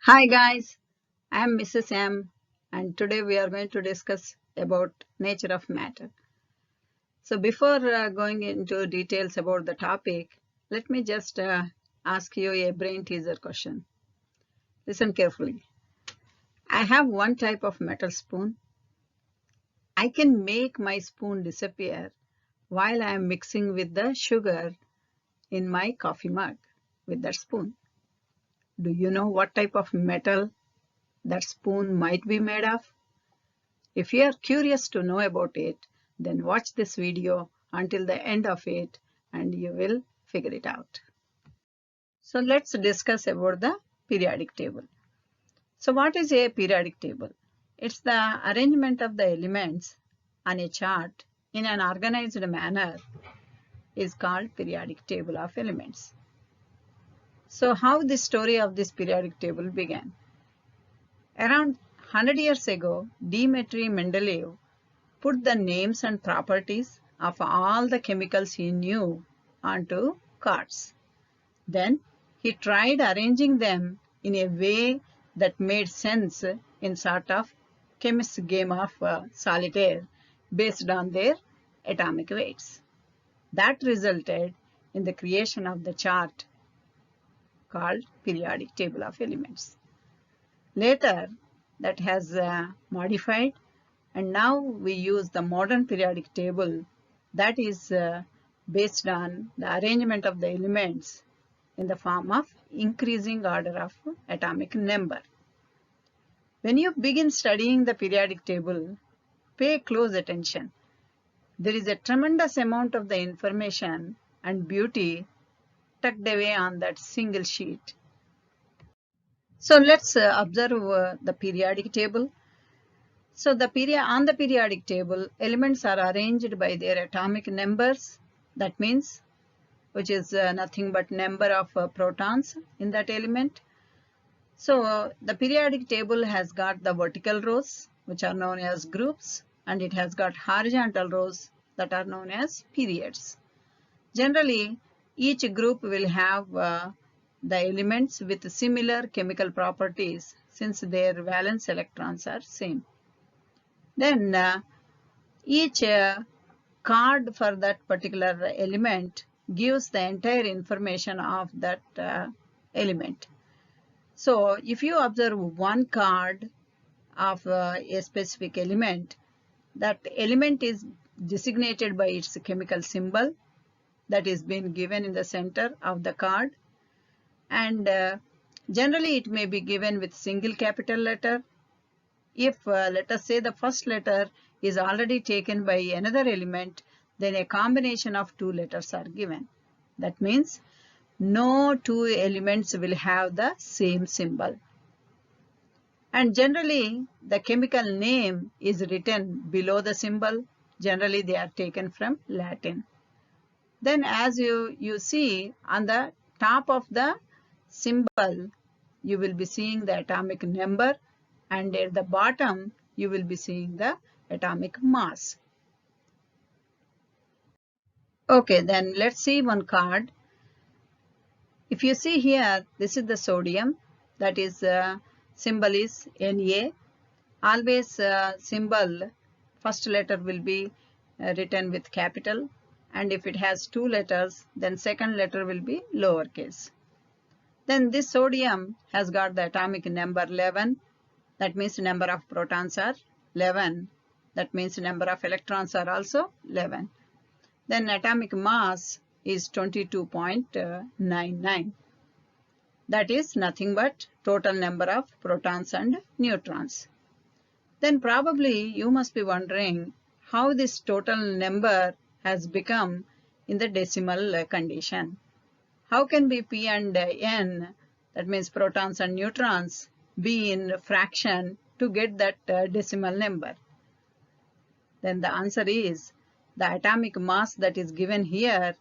Hi guys, I am Mrs. M and today we are going to discuss about nature of matter. So before going into details about the topic, let me just ask you a brain teaser question. Listen carefully. I have one type of metal spoon. I can make my spoon disappear while I am mixing with the sugar in my coffee mug with that spoon. Do you know what type of metal that spoon might be made of? If you are curious to know about it, then watch this video until the end of it and you will figure it out. So let's discuss about the periodic table. So what is a periodic table? It's the arrangement of the elements on a chart in an organized manner is called periodic table of elements. So how the story of this periodic table began? Around 100 years ago, Dmitry Mendeleev put the names and properties of all the chemicals he knew onto cards. Then he tried arranging them in a way that made sense in sort of chemist's game of solitaire based on their atomic weights. That resulted in the creation of the chart called periodic table of elements. Later, that has modified and now we use the modern periodic table that is based on the arrangement of the elements in the form of increasing order of atomic number. When you begin studying the periodic table, pay close attention. There is a tremendous amount of the information and beauty tucked away on that single sheet. So let's observe the periodic table. So on the periodic table, elements are arranged by their atomic numbers. That means, which is nothing but number of protons in that element. So the periodic table has got the vertical rows, which are known as groups, and it has got horizontal rows that are known as periods. Generally, each group will have the elements with similar chemical properties since their valence electrons are same. Then each card for that particular element gives the entire information of that element. So if you observe one card of a specific element, that element is designated by its chemical symbol that is being given in the center of the card, and generally it may be given with single capital letter. If let us say the first letter is already taken by another element, then a combination of two letters are given. That means no two elements will have the same symbol. And generally the chemical name is written below the symbol. Generally they are taken from Latin. Then as you see on the top of the symbol, you will be seeing the atomic number, and at the bottom you will be seeing the atomic mass. Okay, then let's see one card. If you see here, this is the sodium, that is symbol is Na. Always symbol first letter will be written with capital, and if it has two letters, then second letter will be lowercase. Then this sodium has got the atomic number 11. That means number of protons are 11. That means number of electrons are also 11. Then atomic mass is 22.99. That is nothing but total number of protons and neutrons. Then probably you must be wondering how this total number has become in the decimal condition. How can be P and N, that means protons and neutrons, be in fraction to get that decimal number? Then the answer is the atomic mass that is given here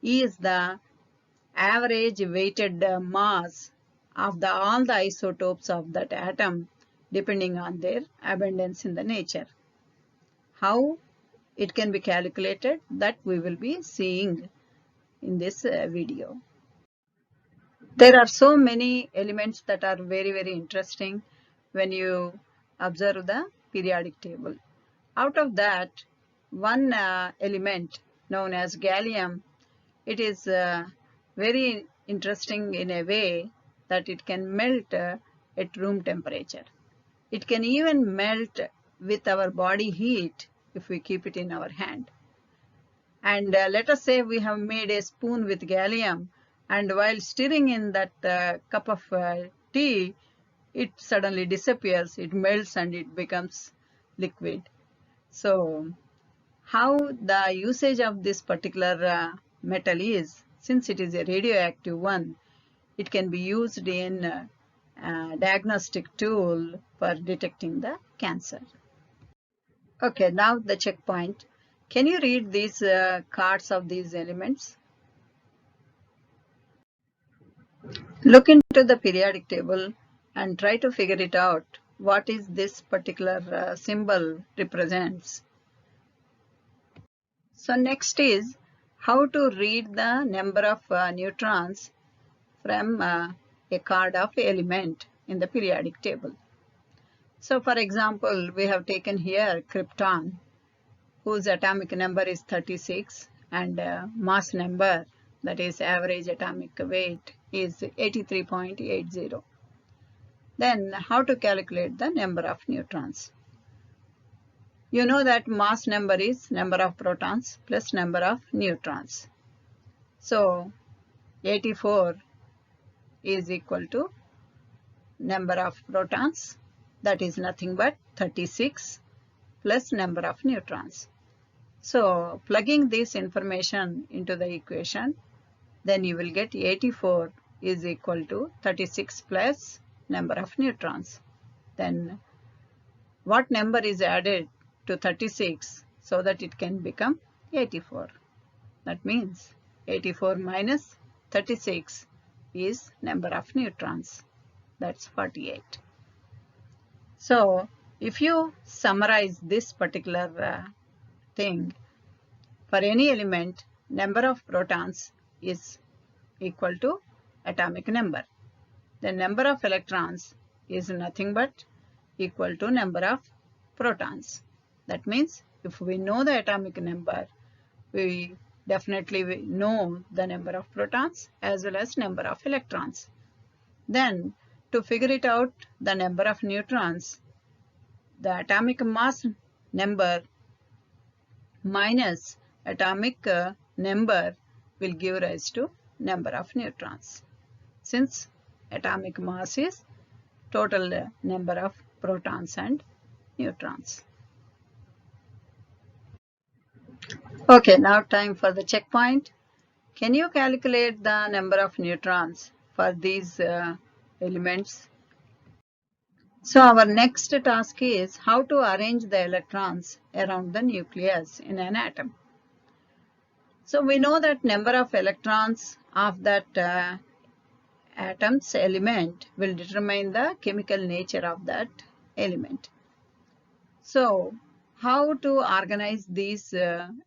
is the average weighted mass of all the isotopes of that atom depending on their abundance in the nature. How it can be calculated, that we will be seeing in this video. There are so many elements that are very, very interesting when you observe the periodic table. Out of that, one element known as gallium, it is very interesting in a way that it can melt at room temperature. It can even melt with our body heat if we keep it in our hand. And let us say we have made a spoon with gallium, and while stirring in that cup of tea, it suddenly disappears, it melts and it becomes liquid. So how the usage of this particular metal is, since it is a radioactive one, it can be used in diagnostic tool for detecting the cancer. Okay, now the checkpoint. Can you read these cards of these elements? Look into the periodic table and try to figure it out. What is this particular symbol represents? So next is how to read the number of neutrons from a card of element in the periodic table. So for example, we have taken here krypton, whose atomic number is 36 and mass number, that is average atomic weight, is 83.80. Then how to calculate the number of neutrons? You know that mass number is number of protons plus number of neutrons. So 84 is equal to number of protons, that is nothing but 36 plus number of neutrons. So plugging this information into the equation, then you will get 84 is equal to 36 plus number of neutrons. Then what number is added to 36 so that it can become 84? That means 84 minus 36 is number of neutrons. That's 48. So if you summarize this particular thing, for any element, number of protons is equal to atomic number. The number of electrons is nothing but equal to number of protons. That means if we know the atomic number, we definitely know the number of protons as well as number of electrons. Then to figure it out, the number of neutrons, the atomic mass number minus atomic number will give rise to number of neutrons, since atomic mass is total number of protons and neutrons. Okay, now time for the checkpoint. Can you calculate the number of neutrons for these elements? So our next task is how to arrange the electrons around the nucleus in an atom. So we know that number of electrons of that atom's element will determine the chemical nature of that element. So how to organize these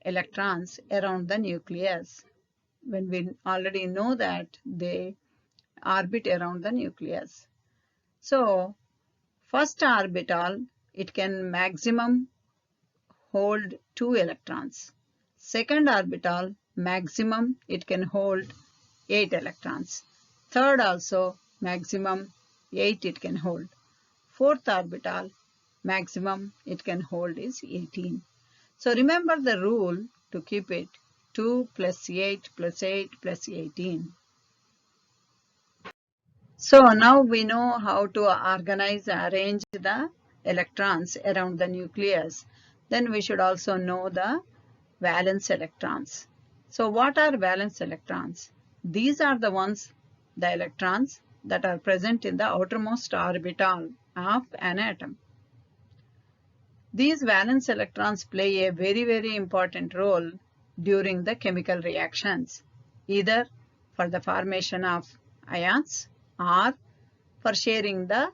electrons around the nucleus when we already know that they orbit around the nucleus? So first orbital, it can maximum hold 2 electrons. Second orbital, maximum it can hold 8 electrons. Third also, maximum 8 it can hold. Fourth orbital, maximum it can hold is 18. So remember the rule to keep it 2 plus 8 plus 8 plus 18. So now we know how to arrange the electrons around the nucleus. Then we should also know the valence electrons. So what are valence electrons? These are the ones, the electrons that are present in the outermost orbital of an atom. These valence electrons play a very, very important role during the chemical reactions, either for the formation of ions or for sharing the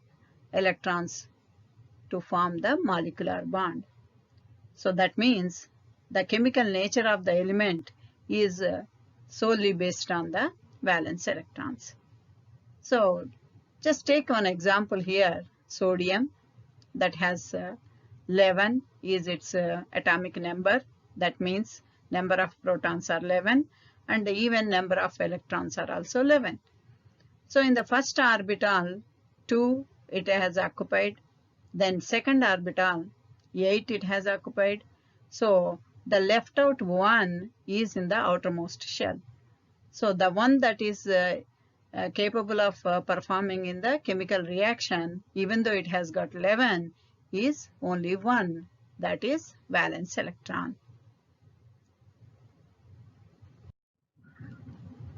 electrons to form the molecular bond. So that means the chemical nature of the element is solely based on the valence electrons. So just take one example here, sodium, that has 11 is its atomic number. That means number of protons are 11 and the even number of electrons are also 11. So in the first orbital, 2 it has occupied, then second orbital, 8 it has occupied. So the left out one is in the outermost shell. So the one that is capable of performing in the chemical reaction, even though it has got 11, is only one, that is valence electron.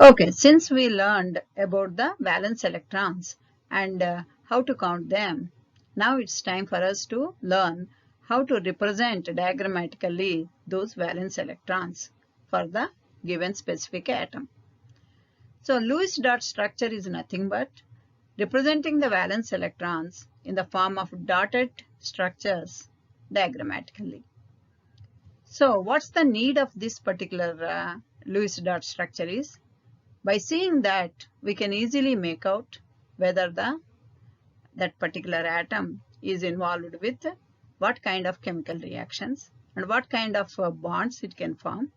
Okay, since we learned about the valence electrons and how to count them, now it's time for us to learn how to represent diagrammatically those valence electrons for the given specific atom. So Lewis dot structure is nothing but representing the valence electrons in the form of dotted structures diagrammatically. So what's the need of this particular Lewis dot structure is, by seeing that we can easily make out whether that particular atom is involved with what kind of chemical reactions and what kind of bonds it can form,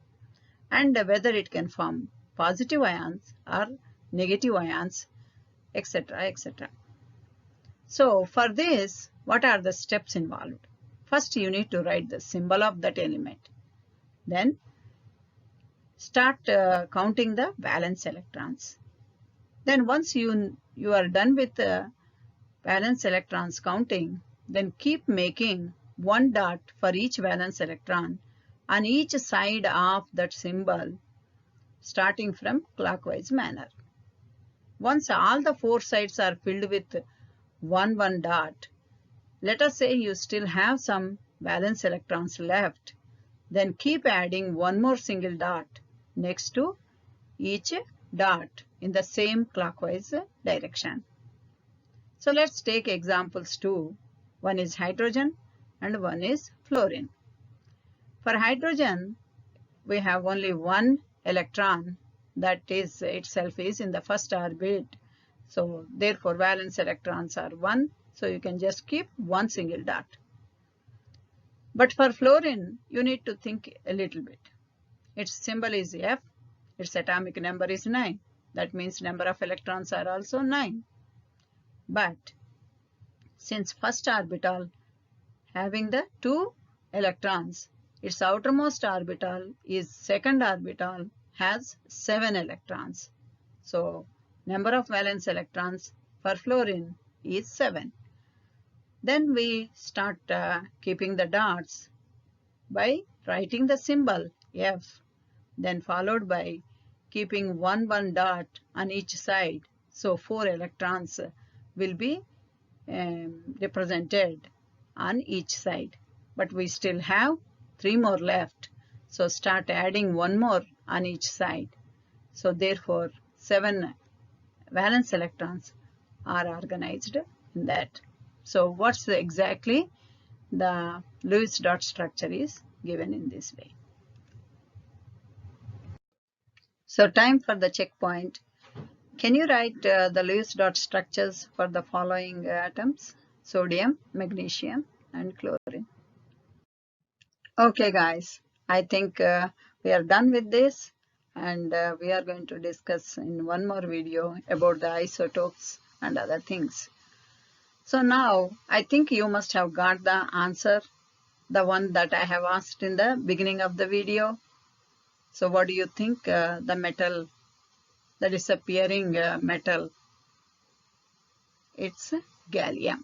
and whether it can form positive ions or negative ions, etc., etc. So for this, what are the steps involved? First, you need to write the symbol of that element. Then start counting the valence electrons. Then once you are done with the valence electrons counting, then keep making one dot for each valence electron on each side of that symbol, starting from clockwise manner. Once all the four sides are filled with one dot, let us say you still have some valence electrons left, then keep adding one more single dot next to each dot in the same clockwise direction. So let's take examples two. One is hydrogen and one is fluorine. For hydrogen, we have only one electron that is itself is in the first orbit. So therefore valence electrons are 1. So you can just keep one single dot. But for fluorine, you need to think a little bit. Its symbol is F. Its atomic number is 9. That means number of electrons are also 9. But since first orbital having the 2 electrons, its outermost orbital is second orbital has 7 electrons. So number of valence electrons for fluorine is 7. Then we start keeping the dots by writing the symbol F, then followed by keeping one dot on each side. So 4 electrons will be represented on each side. But we still have 3 more left. So start adding one more on each side. So therefore 7 valence electrons are organized in that. So what's exactly the Lewis dot structure is given in this way. So time for the checkpoint. Can you write the Lewis dot structures for the following atoms? Sodium, magnesium, and chlorine. Okay guys, I think we are done with this, and we are going to discuss in one more video about the isotopes and other things. So now I think you must have got the answer, the one that I have asked in the beginning of the video. So what do you think the metal, the disappearing metal? It's gallium.